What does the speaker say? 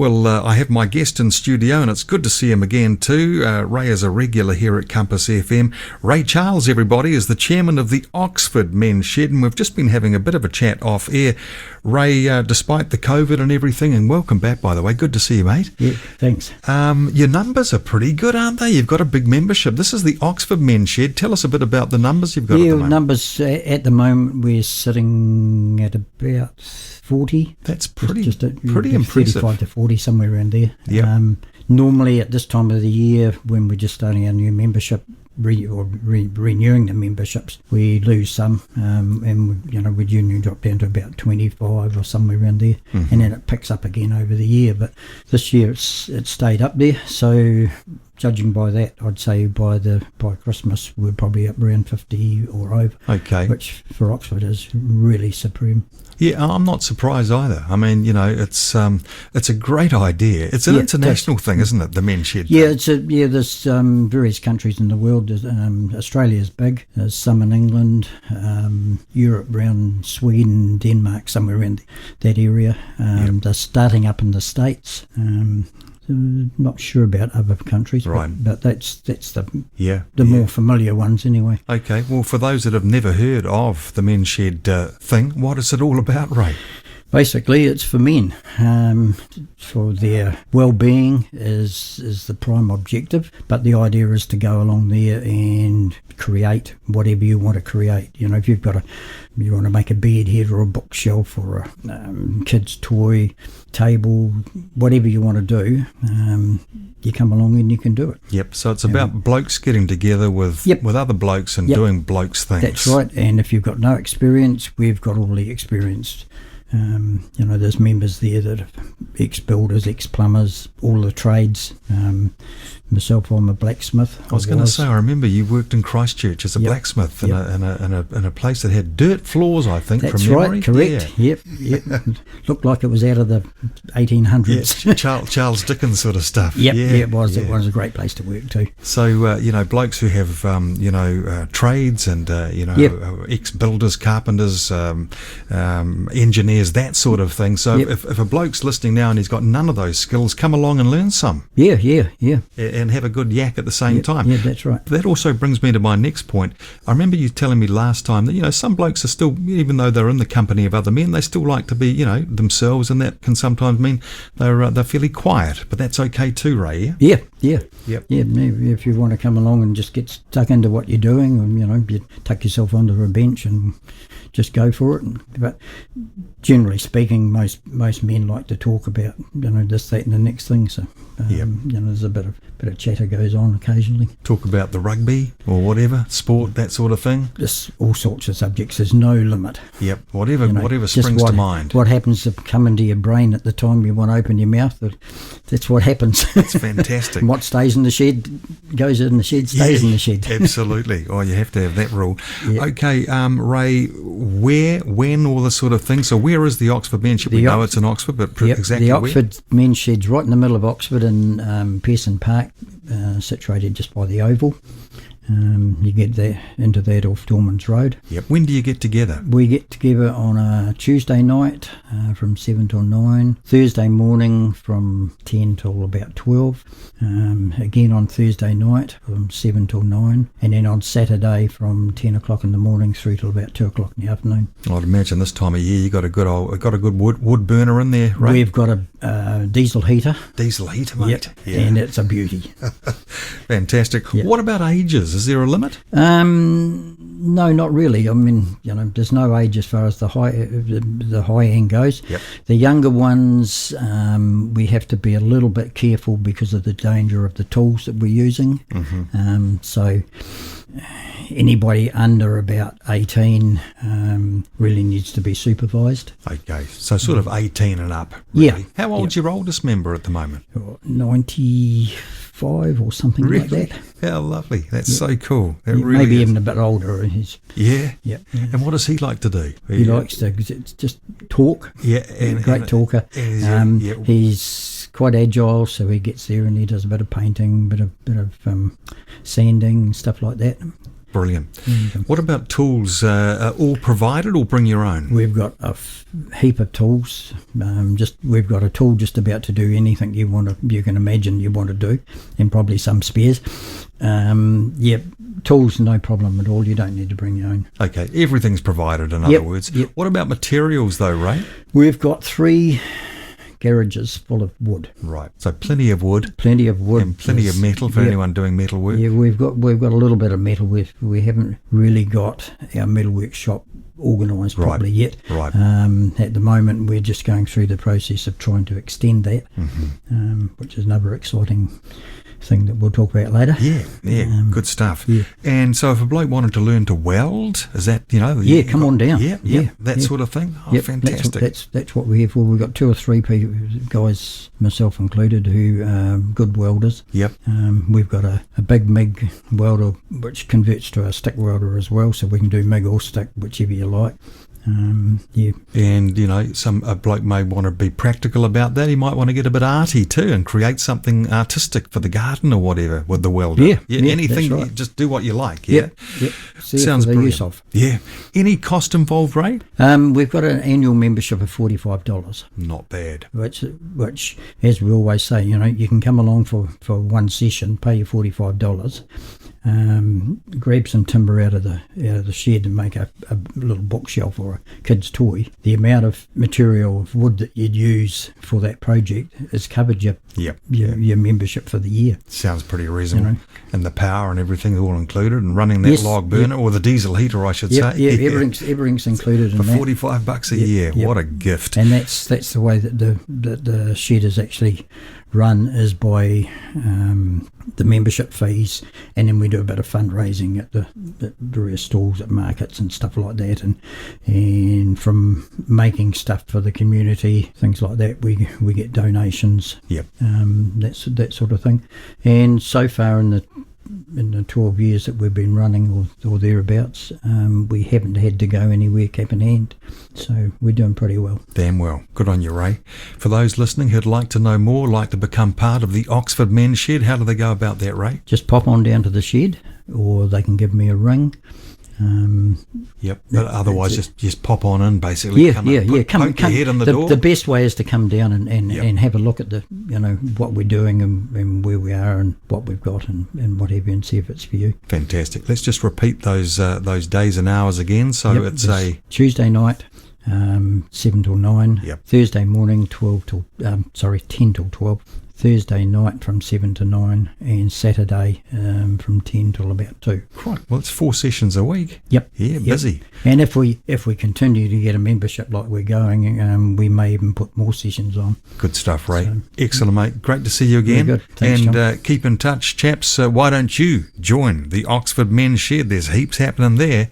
Well, I have my guest in studio, and it's good to see him again too. Ray is a regular here at Compass FM. Ray Charles, everybody, is the chairman of the Oxford Men's Shed, and we've just been having a bit of a chat off air. Ray, despite the COVID and everything, and welcome back, by the way. Good to see you, mate. Yeah, thanks. Your numbers are pretty good, aren't they? You've got a big membership. This is the Oxford Men's Shed. Tell us a bit about the numbers you've got at the moment. Numbers at the moment, we're sitting at about 40. That's pretty pretty impressive. 35 to 40, somewhere around there. Yep. Normally at this time of the year, when we're just starting our new membership, renewing the memberships, we lose some, and we generally drop down to about 25 or somewhere around there, and then it picks up again over the year. But this year it stayed up there, so judging by that, I'd say by Christmas we're probably up around 50 or over. Okay. Which for Oxford is really supreme. Yeah, I'm not surprised either. I mean, it's a great idea. It's an international thing, isn't it? The Men's Shed. Yeah, there's various countries in the world. Australia's big. There's some in England, Europe, around Sweden, Denmark, somewhere around that area. They're starting up in the States. Not sure about other countries, right? But that's the more familiar ones anyway. Okay, well, for those that have never heard of the Men's Shed thing, what is it all about, Ray? Basically, it's for men. For their well-being is the prime objective, but the idea is to go along there and create whatever you want to create. If you want to make a bed head or a bookshelf or a kid's toy table, whatever you want to do, you come along and you can do it. Yep. So it's about blokes getting together with other blokes and doing blokes things. That's right. And if you've got no experience, we've got all the experience. There's members there that are ex-builders, ex-plumbers, all the trades. Myself, I'm a blacksmith. I was going to say, I remember you worked in Christchurch as a blacksmith in a place that had dirt floors, I think, That's from memory. That's right, correct. Yeah. Yep. Looked like it was out of the 1800s. Yeah, Charles Dickens sort of stuff. Yep, it was. Yeah. It was a great place to work too. So, blokes who have, trades and, ex-builders, carpenters, engineers, that sort of thing. So if a bloke's listening now and he's got none of those skills, come along and learn some. Yeah. And have a good yak at the same time. Yeah, that's right. That also brings me to my next point. I remember you telling me last time that, some blokes are still, even though they're in the company of other men, they still like to be, themselves, and that can sometimes mean they're fairly quiet. But that's okay too, Ray, yeah? Yeah. Yep. Yeah, if you want to come along and just get stuck into what you're doing, and, you tuck yourself onto a bench and just go for it. But generally speaking, most men like to talk about, this, that and the next thing. So, there's a bit of chatter goes on occasionally. Talk about the rugby or whatever, sport, that sort of thing. Just all sorts of subjects. There's no limit. Yep, whatever springs to mind. What happens to come into your brain at the time you want to open your mouth, that's what happens. That's fantastic. And what stays in the shed goes in the shed, stays in the shed. Absolutely. Oh, you have to have that rule. Yep. Okay, Ray, where, when, all this sort of thing. So where is the Oxford Men's Shed? We know it's in Oxford, but exactly the where? Oxford Men's Shed's right in the middle of Oxford in Pearson Park, situated just by the Oval. You get there into that off Dormans Road. Yep. When do you get together? We get together on a Tuesday night from 7 till 9, Thursday morning from 10 till about 12, again on Thursday night from 7 till 9, and then on Saturday from 10 o'clock in the morning through till about 2 o'clock in the afternoon. I'd imagine this time of year you got a good wood burner in there, right? We've got a diesel heater. Diesel heater, mate. Yep. Yeah. And it's a beauty. Fantastic. Yep. What about ages? Is there a limit? No, not really. I mean, there's no age as far as the high end goes. Yep. The younger ones, we have to be a little bit careful because of the danger of the tools that we're using. Mm-hmm. So anybody under about 18 really needs to be supervised. Okay, so sort of 18 and up, really. Yeah. How old's your oldest member at the moment? 95 or something like that. How lovely. That's so cool. It really maybe is. Even a bit older. Yeah? Yeah. And what does he like to do? He likes to just talk. Yeah. Great talker. He's quite agile, so he gets there and he does a bit of painting, bit of sanding, stuff like that. Brilliant. What about tools? All provided or bring your own? We've got a heap of tools. We've got a tool just about to do anything you can imagine you want to do, and probably some spares. Tools, no problem at all. You don't need to bring your own. Okay, everything's provided, in other words. Yep. What about materials, though, Ray? We've got 3 garages full of wood. Right, so plenty of wood. Plenty of wood. And plenty of metal for anyone doing metal work. Yeah, we've got a little bit of metal. We haven't really got our metalwork shop organised properly yet. Right. At the moment, we're just going through the process of trying to extend that, which is another exciting thing that we'll talk about later. Yeah, good stuff. Yeah. And so if a bloke wanted to learn to weld, is that, come on down. That sort of thing. Oh, fantastic. That's what we're here for. We've got 2 or 3 people, guys, myself included, who are good welders. Yep. We've got a big MIG welder which converts to a stick welder as well, so we can do MIG or stick, whichever you like. And a bloke may want to be practical about that. He might want to get a bit arty too and create something artistic for the garden or whatever with the welder. Anything. That's right. Just do what you like. Sounds brilliant. Use of. Yeah. Any cost involved, Ray? We've got an annual membership of $45. Not bad. Which, as we always say, you can come along for one session, pay your $45. Grab some timber out of the shed and make a little bookshelf or a kid's toy. The amount of material of wood that you'd use for that project has covered your membership for the year. Sounds pretty reasonable. And the power and everything all included, and running that log burner or the diesel heater, I should say. Everything's included for in that. $45 a year. What a gift! And that's the way that the shed is actually run, is by the membership fees, and then we do a bit of fundraising at the various stalls at markets and stuff like that, and from making stuff for the community, things like that, we get donations. That sort of thing. And so far in the 12 years that we've been running or thereabouts, we haven't had to go anywhere cap in hand, so we're doing pretty well. Damn well. Good on you, Ray. For those listening who'd like to know more, like to become part of the Oxford Men's Shed, how do they go about that, Ray? Just pop on down to the shed, or they can give me a ring. But otherwise just pop on in, basically. Come your head in the door. The best way is to come down and have a look at the what we're doing and where we are and what we've got and whatever, and see if it's for you. Fantastic. Let's just repeat those days and hours again. So it's a Tuesday night, 7 till 9. Thursday morning 10 till 12. Thursday night from 7 to 9, and Saturday from 10 till about 2. Right. Well, it's 4 sessions a week. Busy. And if we continue to get a membership like we're going, we may even put more sessions on. Good stuff, Ray. So, excellent, mate. Great to see you again. Very good. Thanks, and keep in touch, chaps. Why don't you join the Oxford Men's Shed? There's heaps happening there.